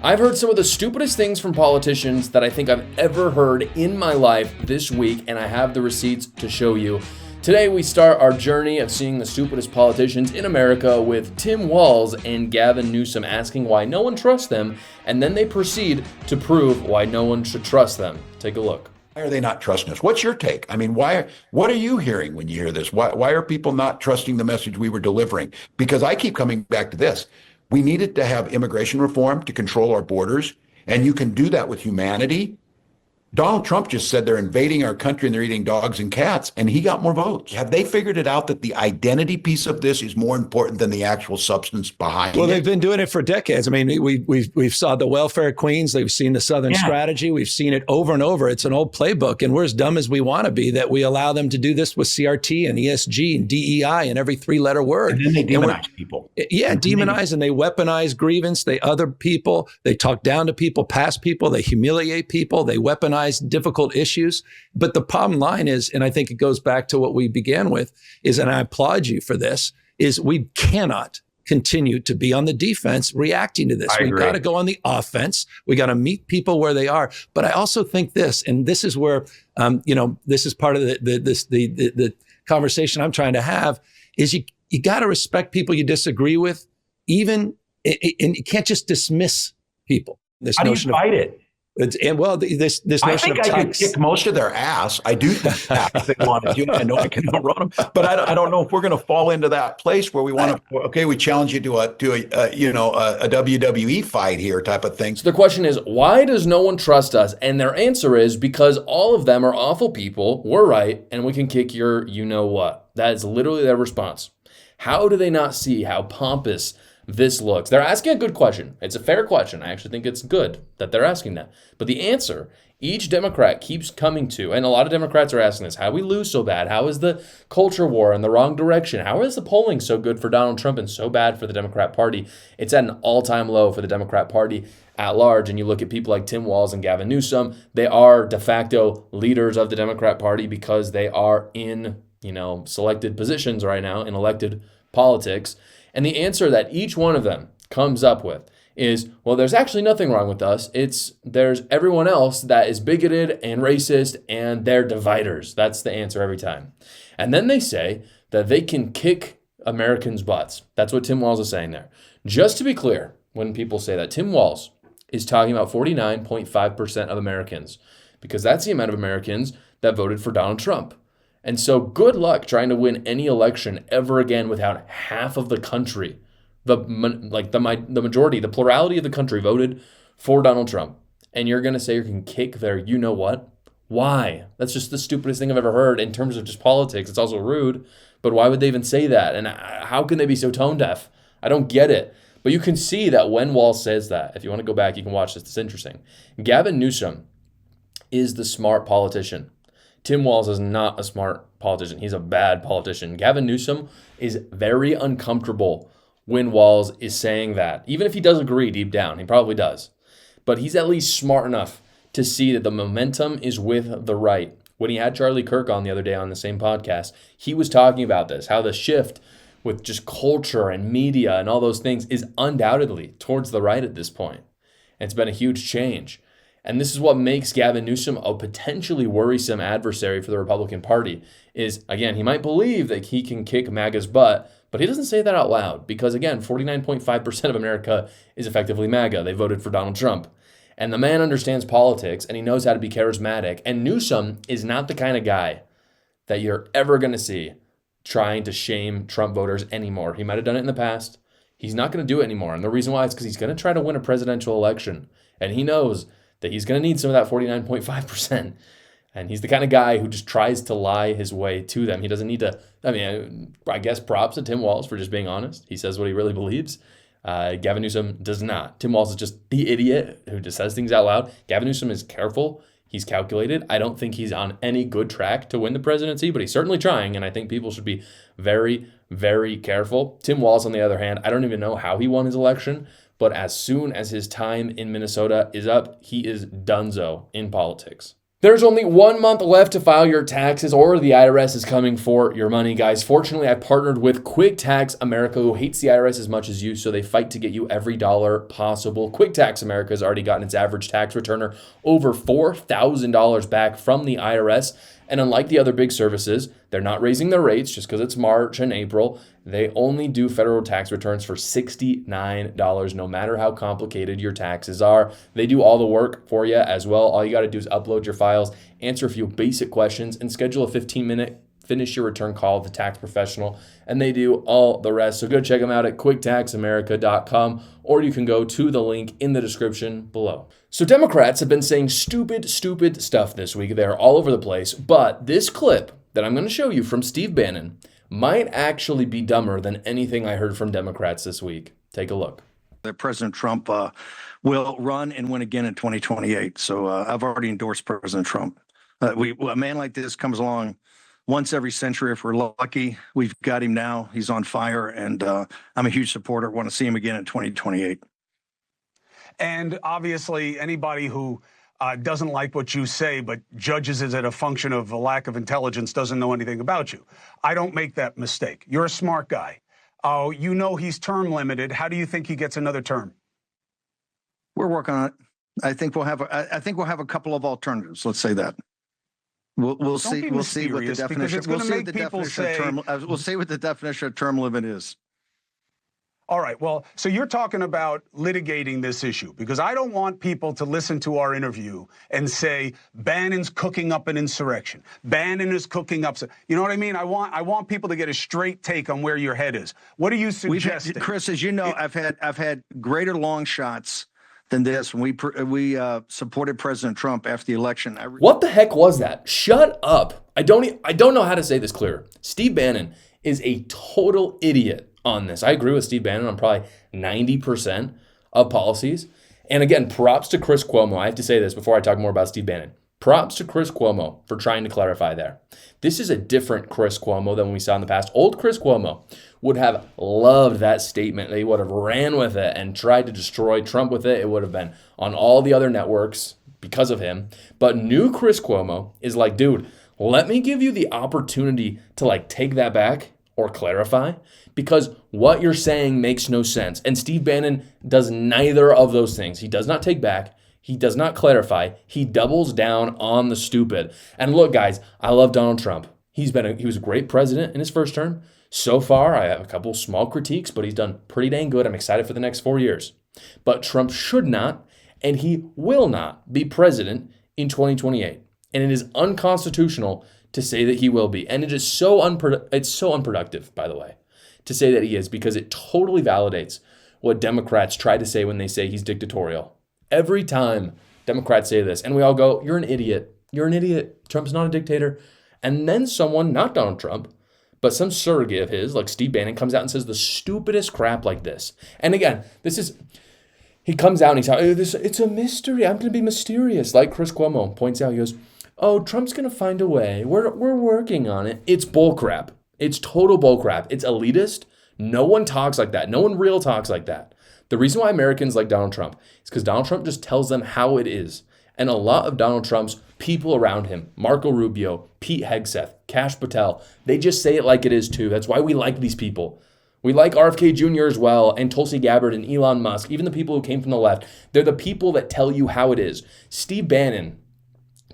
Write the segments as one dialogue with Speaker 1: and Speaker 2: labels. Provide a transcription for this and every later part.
Speaker 1: I've heard some of the stupidest things from politicians that I think I've ever heard in my life this week, and I have the receipts to show you. Today we start our journey of seeing the stupidest politicians in America with Tim Walz and Gavin Newsom asking why no one trusts them, and then they proceed to prove why no one should trust them. Take a look.
Speaker 2: Why are they not trusting us? What's your take? I mean, what are you hearing when you hear this? Why are people not trusting the message we were delivering? Because I keep coming back to this. We needed to have immigration reform to control our borders, and you can do that with humanity. Donald Trump just said they're invading our country and they're eating dogs and cats, and he got more votes. Have they figured it out that the identity piece of this is more important than the actual substance behind it?
Speaker 3: Well, they've been doing it for decades. I mean, we've saw the welfare queens. They've seen the Southern strategy. We've seen it over and over. It's an old playbook, and we're as dumb as we want to be that we allow them to do this with CRT and ESG and DEI and every three-letter word.
Speaker 2: And then they demonize people.
Speaker 3: Yeah, demonize, and they weaponize grievance. They other people. They talk down to people, past people. They humiliate people. They weaponize difficult issues. But the bottom line is, and I think it goes back to what we began with, is, and I applaud you for this, is we cannot continue to be on the defense reacting to this. We've got to go on the offense. We got to meet people where they are. But I also think this, and this is where, this is part of the conversation I'm trying to have, is you got to respect people you disagree with, and you can't just dismiss people.
Speaker 2: How do you fight it?
Speaker 3: This notion of
Speaker 2: I could kick most of their ass. I do think that if they wanted to. I know I can outrun them, but I don't know if we're going to fall into that place where we want to. Okay, we challenge you to a WWE fight here type of thing.
Speaker 1: So the question is, why does no one trust us? And their answer is because all of them are awful people. We're right, and we can kick your you know what. That is literally their response. How do they not see how pompous this looks? They're asking a good question. It's a fair question. I actually think it's good that they're asking that. But the answer each Democrat keeps coming to, and a lot of Democrats are asking this, how we lose so bad? How is the culture war in the wrong direction? How is the polling so good for Donald Trump and so bad for the Democrat Party? It's at an all-time low for the Democrat Party at large. And you look at people like Tim Walz and Gavin Newsom, they are de facto leaders of the Democrat Party because they are in, selected positions right now in elected politics. And the answer that each one of them comes up with is, well, there's actually nothing wrong with us. There's everyone else that is bigoted and racist, and they're dividers. That's the answer every time. And then they say that they can kick Americans' butts. That's what Tim Walz is saying there. Just to be clear, when people say that, Tim Walz is talking about 49.5% of Americans, because that's the amount of Americans that voted for Donald Trump. And so good luck trying to win any election ever again without half of the country, the majority, the plurality of the country voted for Donald Trump. And you're going to say you can kick their you know what? Why? That's just the stupidest thing I've ever heard in terms of just politics. It's also rude, but why would they even say that? And how can they be so tone deaf? I don't get it. But you can see that when Walz says that, if you want to go back, you can watch this. It's interesting. Gavin Newsom is the smart politician. Tim Walz is not a smart politician. He's a bad politician. Gavin Newsom is very uncomfortable when Walz is saying that. Even if he does agree deep down, he probably does. But he's at least smart enough to see that the momentum is with the right. When he had Charlie Kirk on the other day on the same podcast, he was talking about this, how the shift with just culture and media and all those things is undoubtedly towards the right at this point. And it's been a huge change. And this is what makes Gavin Newsom a potentially worrisome adversary for the Republican Party is, again, he might believe that he can kick MAGA's butt, but he doesn't say that out loud because, again, 49.5% of America is effectively MAGA. They voted for Donald Trump. And the man understands politics, and he knows how to be charismatic. And Newsom is not the kind of guy that you're ever going to see trying to shame Trump voters anymore. He might have done it in the past. He's not going to do it anymore. And the reason why is because he's going to try to win a presidential election. And he knows that he's going to need some of that 49.5%. And he's the kind of guy who just tries to lie his way to them. He doesn't need to, I guess props to Tim Walz for just being honest. He says what he really believes. Gavin Newsom does not. Tim Walz is just the idiot who just says things out loud. Gavin Newsom is careful. He's calculated. I don't think he's on any good track to win the presidency, but he's certainly trying. And I think people should be very, very careful. Tim Walz, on the other hand, I don't even know how he won his election. But as soon as his time in Minnesota is up, he is donezo in politics. There's only 1 month left to file your taxes, or the IRS is coming for your money, guys. Fortunately, I partnered with Quick Tax America, who hates the IRS as much as you, so they fight to get you every dollar possible. Quick Tax America has already gotten its average tax returner over $4,000 back from the IRS. And unlike the other big services, they're not raising their rates just because it's March and April. They only do federal tax returns for $69, no matter how complicated your taxes are. They do all the work for you as well. All you got to do is upload your files, answer a few basic questions, and schedule a 15-minute finish your return call with a tax professional, and they do all the rest. So go check them out at quicktaxamerica.com, or you can go to the link in the description below. So Democrats have been saying stupid stuff this week. They're all over the place, but this clip that I'm going to show you from Steve Bannon might actually be dumber than anything I heard from Democrats this week. Take a look.
Speaker 4: That President Trump will run and win again in 2028. So I've already endorsed President Trump. A man like this comes along once every century if we're lucky. We've got him now. He's on fire, and I'm a huge supporter. Want to see him again in 2028.
Speaker 5: And obviously, anybody who doesn't like what you say but judges it as a function of a lack of intelligence doesn't know anything about you. I don't make that mistake. You're a smart guy. You know he's term limited. How do you think he gets another term?
Speaker 4: We're working on it. I think we'll have a couple of alternatives. Let's say that. We'll see. We'll see what the definition. We'll see what the definition of term. We'll see what the definition of term limit is.
Speaker 5: All right. Well, so you're talking about litigating this issue, because I don't want people to listen to our interview and say Bannon's cooking up an insurrection. Bannon is cooking up. You know what I mean? I want people to get a straight take on where your head is. What are you suggesting?
Speaker 4: Chris, as you know, I've had greater long shots than this when we supported President Trump after the election.
Speaker 1: What the heck was that? Shut up. I don't know how to say this clearer. Steve Bannon is a total idiot on this. I agree with Steve Bannon on probably 90% of policies. And again, props to Chris Cuomo. I have to say this before I talk more about Steve Bannon. Props to Chris Cuomo for trying to clarify there. This is a different Chris Cuomo than we saw in the past. Old Chris Cuomo would have loved that statement. They would have ran with it and tried to destroy Trump with it. It would have been on all the other networks because of him. But new Chris Cuomo is like, dude, let me give you the opportunity to take that back or clarify, because what you're saying makes no sense. And Steve Bannon does neither of those things. He does not take back. He does not clarify. He doubles down on the stupid. And look, guys, I love Donald Trump. He was a great president in his first term. So far, I have a couple small critiques, but he's done pretty dang good. I'm excited for the next 4 years. But Trump should not, and he will not be president in 2028. And it is unconstitutional to say that he will be. And it is so unproductive, by the way, to say that he is, because it totally validates what Democrats try to say when they say he's dictatorial. Every time Democrats say this, and we all go, you're an idiot. You're an idiot. Trump's not a dictator. And then someone, not Donald Trump, but some surrogate of his, like Steve Bannon, comes out and says the stupidest crap like this. And again, he comes out and he's like, it's a mystery. I'm going to be mysterious. Like Chris Cuomo points out, he goes, oh, Trump's going to find a way. We're working on it. It's bullcrap. It's total bullcrap. It's elitist. No one talks like that. No one real talks like that. The reason why Americans like Donald Trump is because Donald Trump just tells them how it is. And a lot of Donald Trump's people around him, Marco Rubio, Pete Hegseth, Kash Patel, they just say it like it is too. That's why we like these people. We like RFK Jr. as well, and Tulsi Gabbard and Elon Musk, even the people who came from the left. They're the people that tell you how it is. Steve Bannon,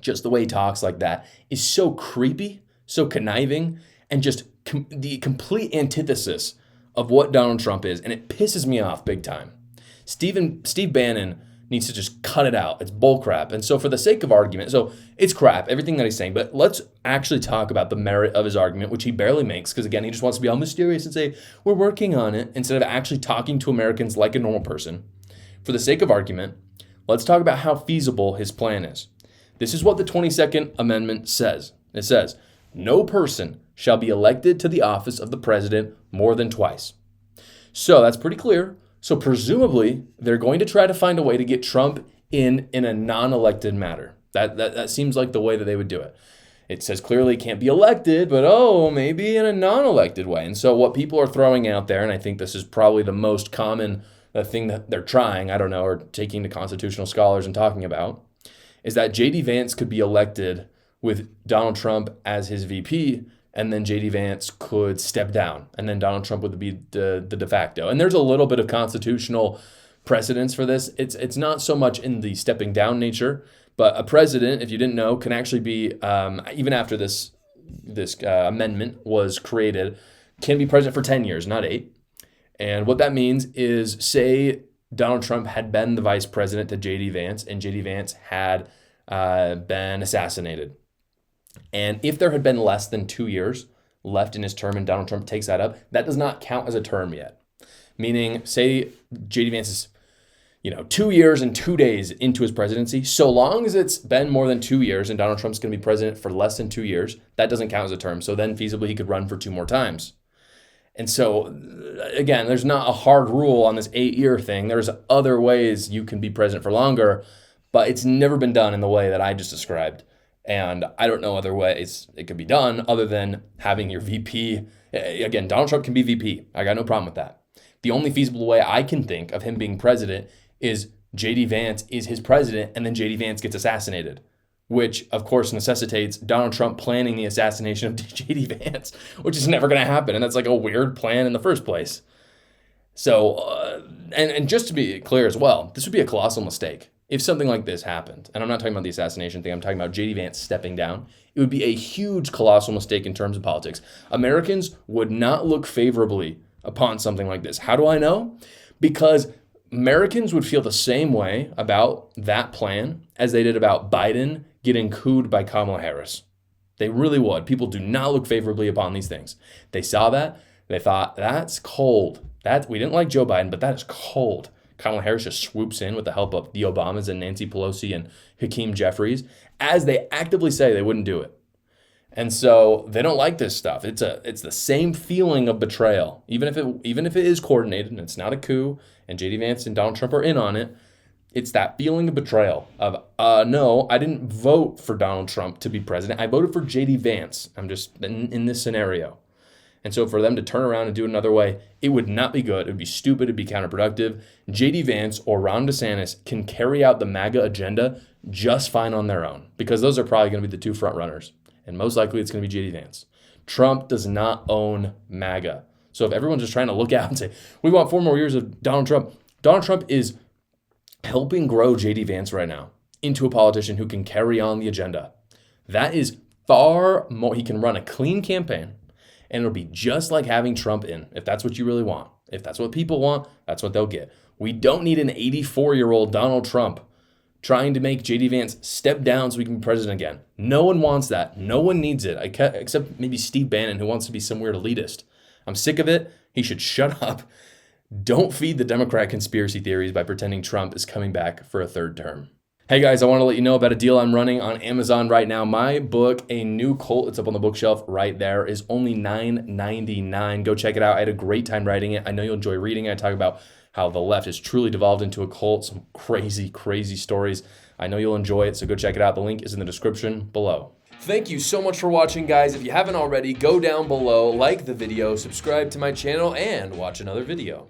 Speaker 1: just the way he talks like that, is so creepy, so conniving, and just the complete antithesis of what Donald Trump is, and it pisses me off big time. Steve Bannon needs to just cut it out. It's bullcrap. And so for the sake of argument, so it's crap, everything that he's saying, but let's actually talk about the merit of his argument, which he barely makes, because again, he just wants to be all mysterious and say, we're working on it, instead of actually talking to Americans like a normal person. For the sake of argument, let's talk about how feasible his plan is. This is what the 22nd Amendment says. It says, no person shall be elected to the office of the president more than twice. So that's pretty clear. So presumably, they're going to try to find a way to get Trump in a non-elected matter. That seems like the way that they would do it. It says clearly he can't be elected, but maybe in a non-elected way. And so what people are throwing out there, and I think this is probably the most common thing that they're trying, or taking to constitutional scholars and talking about, is that JD Vance could be elected with Donald Trump as his VP, and then JD Vance could step down, and then Donald Trump would be the de facto. And there's a little bit of constitutional precedence for this. It's not so much in the stepping down nature, but a president, if you didn't know, can actually be, even after this amendment was created, can be president for 10 years, not 8. And what that means is, say Donald Trump had been the vice president to JD Vance, and JD Vance had been assassinated. And if there had been less than 2 years left in his term and Donald Trump takes that up, that does not count as a term yet. Meaning, say JD Vance is 2 years and 2 days into his presidency, so long as it's been more than 2 years and Donald Trump's going to be president for less than 2 years, that doesn't count as a term. So then feasibly he could run for 2 more times. And so, again, there's not a hard rule on this 8-year thing. There's other ways you can be president for longer, but it's never been done in the way that I just described. And I don't know other ways it could be done other than having your VP. Again, Donald Trump can be VP. I got no problem with that. The only feasible way I can think of him being president is JD Vance is his president, and then JD Vance gets assassinated, which of course necessitates Donald Trump planning the assassination of JD Vance, which is never going to happen. And that's like a weird plan in the first place. So, and just to be clear as well, this would be a colossal mistake if something like this happened. And I'm not talking about the assassination thing. I'm talking about JD Vance stepping down. It would be a huge, colossal mistake in terms of politics. Americans would not look favorably upon something like this. How do I know? Because Americans would feel the same way about that plan as they did about Biden getting cooed by Kamala Harris. They really would. People do not look favorably upon these things. They saw that. They thought, that's cold. We didn't like Joe Biden, but that is cold. Kamala Harris just swoops in with the help of the Obamas and Nancy Pelosi and Hakeem Jeffries, as they actively say they wouldn't do it. And so they don't like this stuff. It's the same feeling of betrayal, even if it is coordinated and it's not a coup, and JD Vance and Donald Trump are in on it. It's that feeling of betrayal of, no, I didn't vote for Donald Trump to be president. I voted for JD Vance. I'm just in this scenario. And so for them to turn around and do it another way, it would not be good. It would be stupid. It'd be counterproductive. JD Vance or Ron DeSantis can carry out the MAGA agenda just fine on their own, because those are probably going to be the 2 front runners. And most likely it's going to be JD Vance. Trump does not own MAGA. So if everyone's just trying to look out and say, we want 4 more years of Donald Trump is helping grow JD Vance right now into a politician who can carry on the agenda. That is far more. He can run a clean campaign, and it'll be just like having Trump in, if that's what you really want. If that's what people want, that's what they'll get. We don't need an 84-year-old Donald Trump trying to make JD Vance step down so he can be president again. No one wants that. No one needs it, except maybe Steve Bannon, who wants to be some weird elitist. I'm sick of it. He should shut up. Don't feed the Democrat conspiracy theories by pretending Trump is coming back for a 3rd term. Hey guys, I want to let you know about a deal I'm running on Amazon right now. My book, A New Cult, it's up on the bookshelf right there, is only $9.99. Go check it out. I had a great time writing it. I know you'll enjoy reading it. I talk about how the left has truly devolved into a cult, some crazy, crazy stories. I know you'll enjoy it, so go check it out. The link is in the description below. Thank you so much for watching, guys. If you haven't already, go down below, like the video, subscribe to my channel, and watch another video.